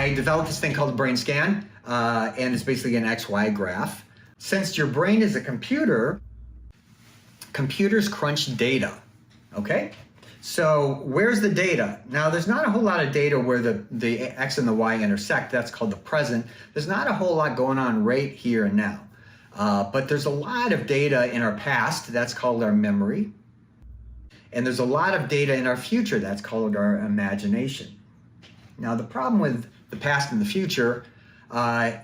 I developed this thing called a brain scan, and it's basically an XY graph. Since your brain is a computer, computers crunch data, okay? So where's the data? Now, there's not a whole lot of data where the X and the Y intersect. That's called the present. There's not a whole lot going on right here and now. But there's a lot of data in our past. That's called our memory. And there's a lot of data in our future. That's called our imagination. Now, the problem with the past and the future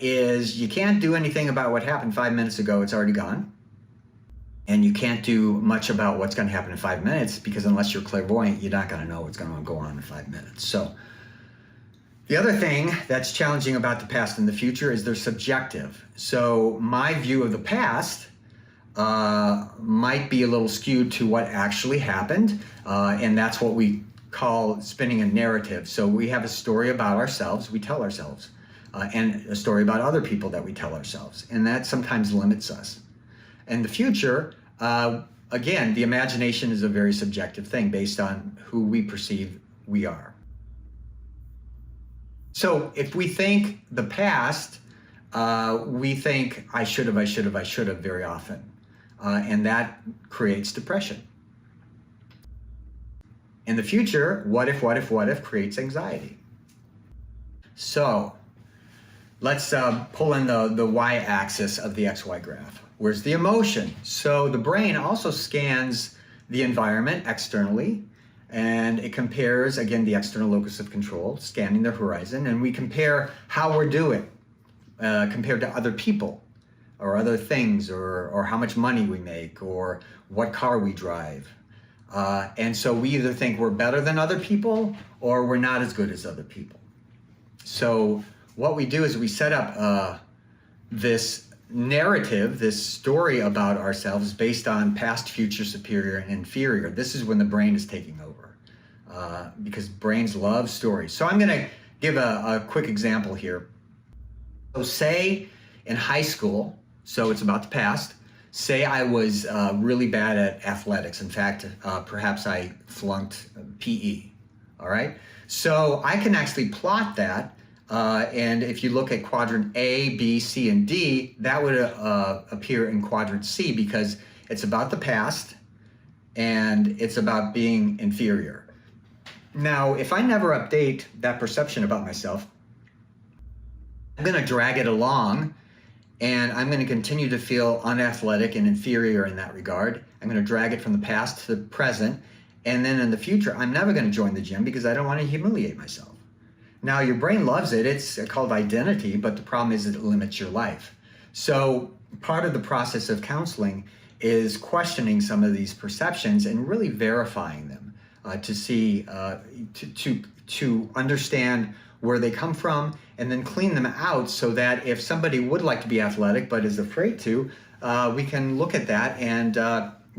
is you can't do anything about what happened 5 minutes ago. It's already gone. And you can't do much about what's going to happen in 5 minutes, because unless you're clairvoyant, you're not going to know what's going to go on in 5 minutes. So the other thing that's challenging about the past and the future is they're subjective. So my view of the past might be a little skewed to what actually happened, and that's what we call spinning a narrative. So we have a story about ourselves, we tell ourselves, and a story about other people that we tell ourselves, and that sometimes limits us. In the future, again, the imagination is a very subjective thing based on who we perceive we are. So if we think the past, we think I should have very often, and that creates depression. In the future, what if creates anxiety. So let's pull in the y-axis of the XY graph. Where's the emotion? So the brain also scans the environment externally, and it compares, again, the external locus of control, scanning the horizon, and we compare how we're doing compared to other people or other things, or how much money we make, or what car we drive. And so we either think we're better than other people or we're not as good as other people. So what we do is we set up this narrative, this story about ourselves based on past, future, superior, and inferior. This is when the brain is taking over, because brains love stories. So I'm going to give a quick example here. So say in high school, so it's about the past, say I was really bad at athletics. In fact, perhaps I flunked PE, all right? So I can actually plot that, and if you look at quadrant A, B, C, and D, that would appear in quadrant C, because it's about the past and it's about being inferior. Now, if I never update that perception about myself, I'm going to drag it along, and I'm going to continue to feel unathletic and inferior in that regard. I'm going to drag it from the past to the present, and then in the future, I'm never going to join the gym because I don't want to humiliate myself. Now, your brain loves it. It's called identity, but the problem is it limits your life. So part of the process of counseling is questioning some of these perceptions and really verifying them to see, to understand where they come from, and then clean them out so that if somebody would like to be athletic but is afraid to, we can look at that and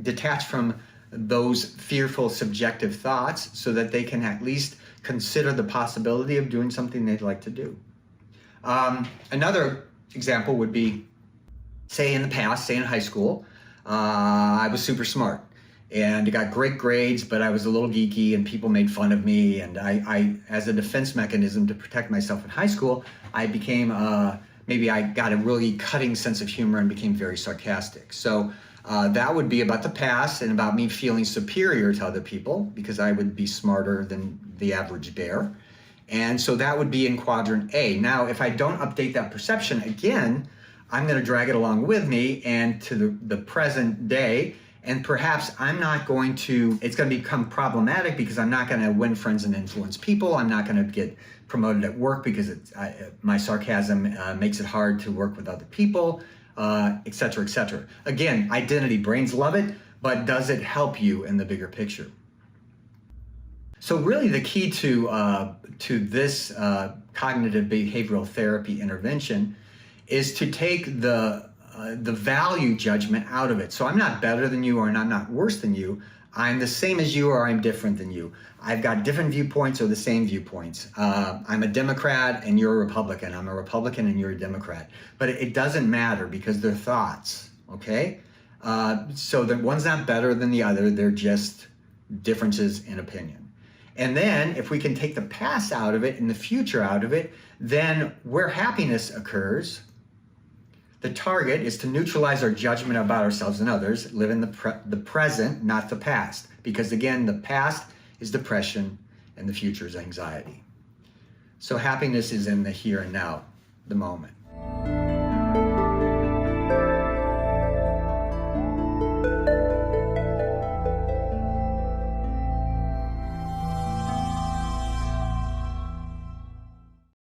detach from those fearful subjective thoughts so that they can at least consider the possibility of doing something they'd like to do. Another example would be, say in the past, say in high school, I was super smart and I got great grades, but I was a little geeky and people made fun of me. And I as a defense mechanism to protect myself in high school, I became, maybe I got a really cutting sense of humor and became very sarcastic. So that would be about the past and about me feeling superior to other people because I would be smarter than the average bear. And so that would be in quadrant A. Now, if I don't update that perception, again, I'm going to drag it along with me and to the present day. And perhaps I'm not going to, it's going to become problematic because I'm not going to win friends and influence people. I'm not going to get promoted at work because my sarcasm makes it hard to work with other people, et cetera, et cetera. Again, identity, brains love it, but does it help you in the bigger picture? So really the key to this cognitive behavioral therapy intervention is to take the value judgment out of it. So I'm not better than you, or I'm not worse than you. I'm the same as you, or I'm different than you. I've got different viewpoints or the same viewpoints. I'm a Democrat and you're a Republican. I'm a Republican and you're a Democrat. But it doesn't matter because they're thoughts, okay? So that one's not better than the other. They're just differences in opinion. And then if we can take the past out of it and the future out of it, then where happiness occurs, the target is to neutralize our judgment about ourselves and others, live in the present, not the past. Because again, the past is depression and the future is anxiety. So happiness is in the here and now, the moment.